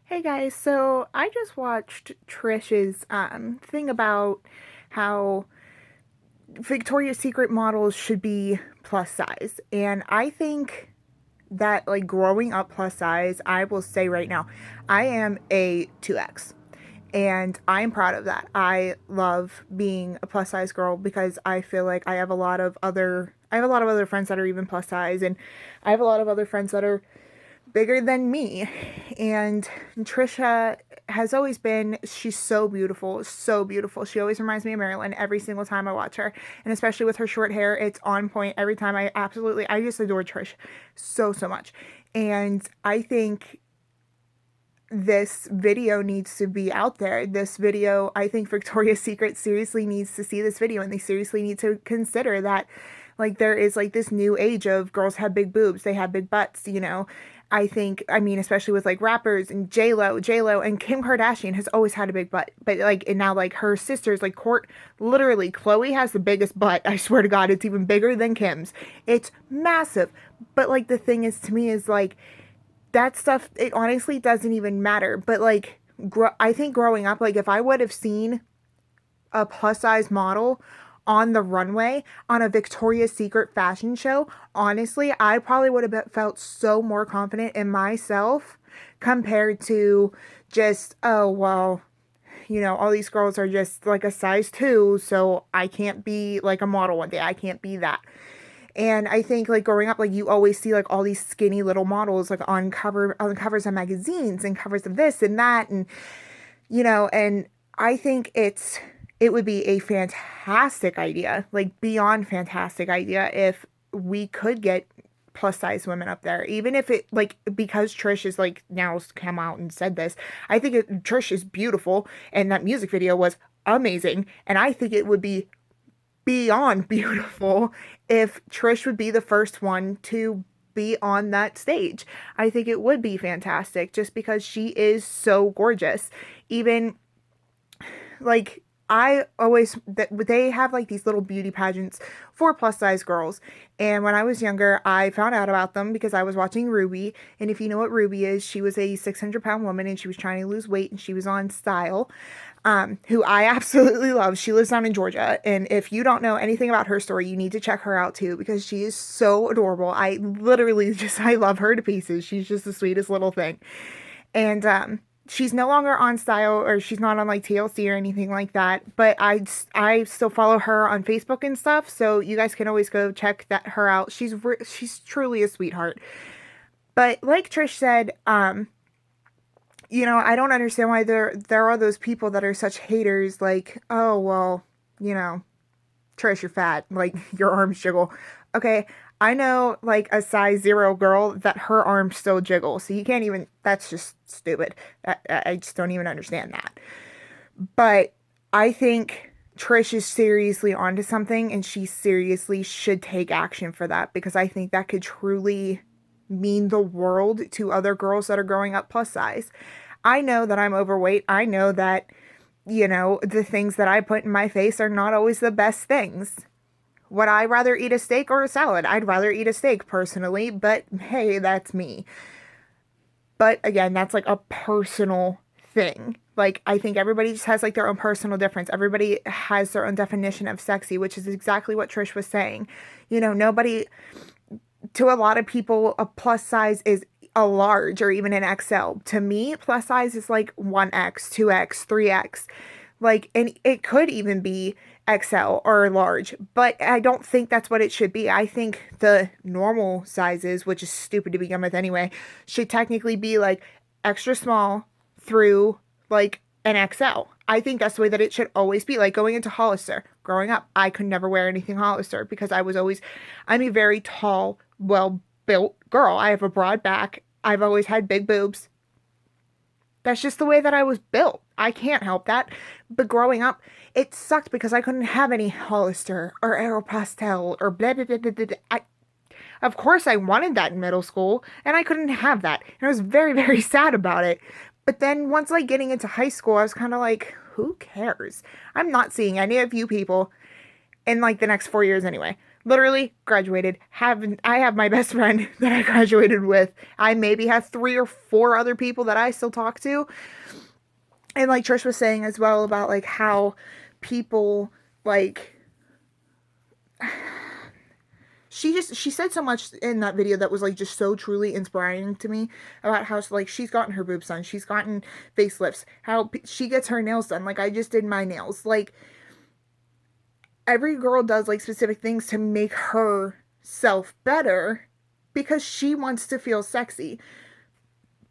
Hey guys, so I just watched Trish's thing about how Victoria's Secret models should be plus size. And I think that like growing up plus size, I will say right now, I am a 2X. And I'm proud of that. I love being a plus size girl because I feel like I have a lot of other friends that are even plus size, and I have a lot of other friends that are bigger than me. And Trisha has always been, she's so beautiful, so beautiful. She always reminds me of Marilyn every single time I watch her. And especially with her short hair, it's on point every time. I just adore Trish so, so much. And I think this video needs to be out there. This video, I think Victoria's Secret seriously needs to see this video, and they seriously need to consider that like there is like this new age of girls have big boobs, they have big butts. I mean, especially with like rappers and J Lo and Kim Kardashian has always had a big butt, but like, and now like her sisters, like literally, Chloe has the biggest butt. I swear to God, it's even bigger than Kim's. It's massive. But like, the thing is, to me, is like, that stuff, it honestly doesn't even matter. But like, I think growing up, like, if I would have seen a plus size model on the runway on a Victoria's Secret fashion show, honestly, I probably would have felt so more confident in myself compared to just, oh, well, all these girls are just like a size two, so I can't be like a model one day. I can't be that. And I think like growing up, like you always see like all these skinny little models like on covers of magazines and covers of this and that, and I think it would be a fantastic idea, like beyond fantastic idea, if we could get plus size women up there, even if it like, because Trish is like now come out and said this. Trish is beautiful, and that music video was amazing, and I think it would be beyond beautiful if Trish would be the first one to be on that stage. I think it would be fantastic just because she is so gorgeous. Even like, I always that they have like these little beauty pageants for plus size girls. And when I was younger, I found out about them because I was watching Ruby. And if you know what Ruby is, she was a 600-pound woman and she was trying to lose weight, and she was on Style, who I absolutely love. She lives down in Georgia. And if you don't know anything about her story, you need to check her out too, because she is so adorable. I love her to pieces. She's just the sweetest little thing. And she's no longer on Style, or she's not on like TLC or anything like that, but I still follow her on Facebook and stuff, so you guys can always go check her out. She's truly a sweetheart. But like Trish said, I don't understand why there are those people that are such haters, like, oh well, Trish, you're fat, like your arms jiggle. Okay, I know like a size zero girl that her arms still jiggle, so you can't even. That's just stupid. I just don't even understand that. But I think Trish is seriously onto something, and she seriously should take action for that, because I think that could truly mean the world to other girls that are growing up plus size. I know that I'm overweight. I know that the things that I put in my face are not always the best things. Would I rather eat a steak or a salad? I'd rather eat a steak personally, but hey, that's me. But again, that's like a personal thing. Like, I think everybody just has like their own personal difference. Everybody has their own definition of sexy, which is exactly what Trish was saying. Nobody, to a lot of people, a plus size is a large or even an XL. To me, plus size is like 1X, 2X, 3X. Like, and it could even be XL or large, but I don't think that's what it should be. I think the normal sizes, which is stupid to begin with anyway, should technically be like extra small through like an XL. I think that's the way that it should always be. Like going into Hollister, growing up, I could never wear anything Hollister because I'm a very tall, well built girl. I have a broad back. I've always had big boobs. That's just the way that I was built. I can't help that. But growing up, it sucked because I couldn't have any Hollister or Aeropostale or blah, blah, blah, blah, blah. Of course, I wanted that in middle school, and I couldn't have that. And I was very, very sad about it. But then once like getting into high school, I was kind of like, who cares? I'm not seeing any of you people in like the next 4 years anyway. Literally graduated. I have my best friend that I graduated with. I maybe have 3 or 4 other people that I still talk to. And like Trish was saying as well about like how people like she said so much in that video that was like just so truly inspiring to me about how like she's gotten her boobs done, she's gotten facelifts, how she gets her nails done. Like I just did my nails. Like every girl does like specific things to make herself better because she wants to feel sexy.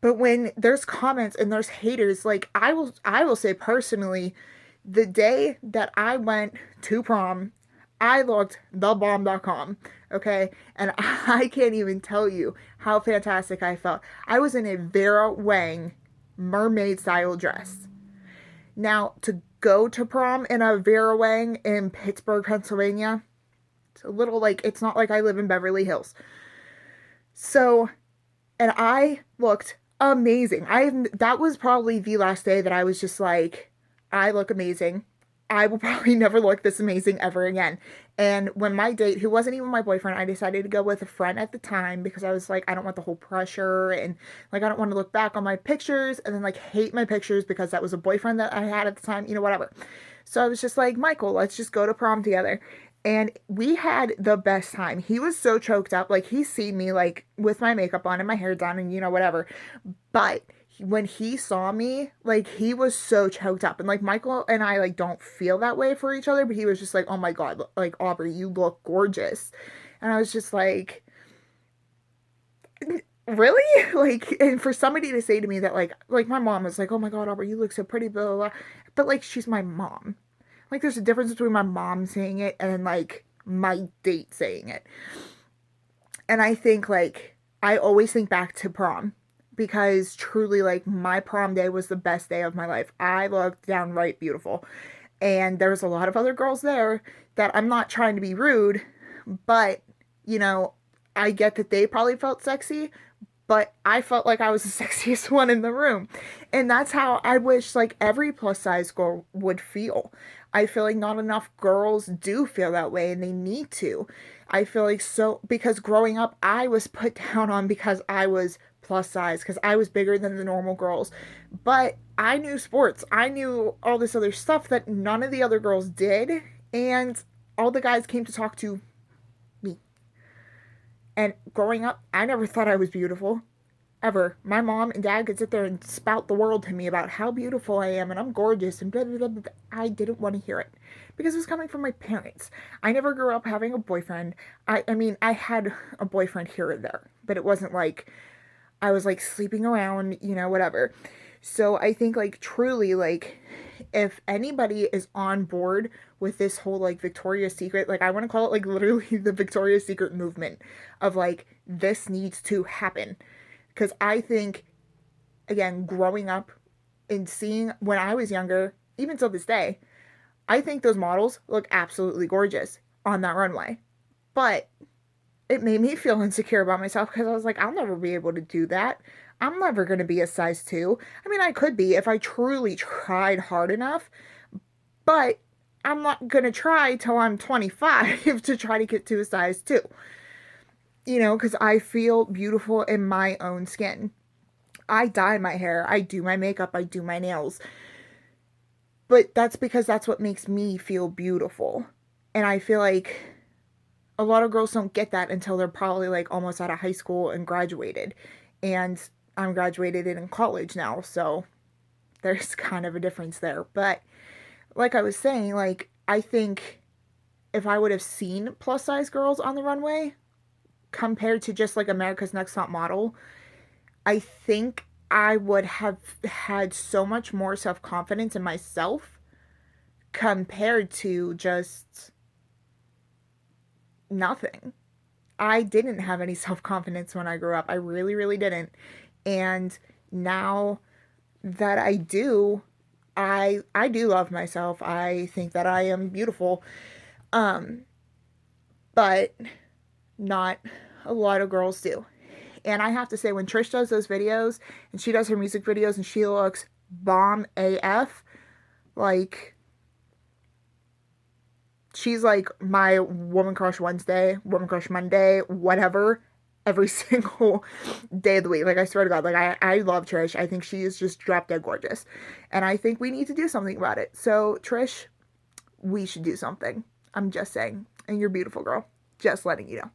But when there's comments and there's haters, like I will say personally, the day that I went to prom, I looked thebomb.com, okay? And I can't even tell you how fantastic I felt. I was in a Vera Wang mermaid style dress. Now, to go to prom in a Vera Wang in Pittsburgh, Pennsylvania, it's a little like, it's not like I live in Beverly Hills. So, and I looked amazing. That was probably the last day that I was just like, I look amazing. I will probably never look this amazing ever again. And when my date, who wasn't even my boyfriend, I decided to go with a friend at the time because I was like, I don't want the whole pressure, and like I don't want to look back on my pictures and then like hate my pictures because that was a boyfriend that I had at the time, whatever. So I was just like, Michael, let's just go to prom together. And we had the best time. He was so choked up. Like, he's seen me, like, with my makeup on and my hair done and, whatever. But when he saw me, like, he was so choked up. And, like, Michael and I, like, don't feel that way for each other. But he was just like, oh, my God. Like, Aubrey, you look gorgeous. And I was just like, really? Like, and for somebody to say to me that, like my mom was like, oh, my God, Aubrey, you look so pretty, blah, blah, blah. But, like, she's my mom. Like, there's a difference between my mom saying it and, like, my date saying it. And I think, like, I always think back to prom because truly, like, my prom day was the best day of my life. I looked downright beautiful. And there was a lot of other girls there that I'm not trying to be rude, but, I get that they probably felt sexy, but I felt like I was the sexiest one in the room. And that's how I wish like every plus size girl would feel. I feel like not enough girls do feel that way and they need to. I feel like so because growing up I was put down on because I was plus size because I was bigger than the normal girls. But I knew sports. I knew all this other stuff that none of the other girls did, and all the guys came to talk to me. And growing up, I never thought I was beautiful. Ever. My mom and dad could sit there and spout the world to me about how beautiful I am and I'm gorgeous and blah, blah, blah, blah. I didn't want to hear it because it was coming from my parents. I never grew up having a boyfriend. I mean, I had a boyfriend here or there, but it wasn't like I was like sleeping around, whatever. So I think like truly like if anybody is on board with this whole like Victoria's Secret, like I want to call it like literally the Victoria's Secret movement of like this needs to happen. Because I think, again, growing up and seeing when I was younger, even till this day, I think those models look absolutely gorgeous on that runway. But it made me feel insecure about myself because I was like, I'll never be able to do that. I'm never going to be a size 2. I mean, I could be if I truly tried hard enough, but I'm not going to try till I'm 25 to try to get to a size 2. Because I feel beautiful in my own skin. I dye my hair, I do my makeup, I do my nails. But that's because that's what makes me feel beautiful. And I feel like a lot of girls don't get that until they're probably like almost out of high school and graduated. And I'm graduated in college now, so there's kind of a difference there. But like I was saying, like I think if I would have seen plus size girls on the runway compared to just like America's Next Top Model, I think I would have had so much more self-confidence in myself compared to just nothing. I didn't have any self-confidence when I grew up. I really, really didn't. And now that I do, I do love myself. I think that I am beautiful. But not a lot of girls do. And I have to say, when Trish does those videos and she does her music videos and she looks bomb AF, like she's like my Woman Crush Wednesday, Woman Crush Monday, whatever, every single day of the week. Like, I swear to God, like, I love Trish. I think she is just drop dead gorgeous. And I think we need to do something about it. So, Trish, we should do something. I'm just saying. And you're beautiful, girl. Just letting you know.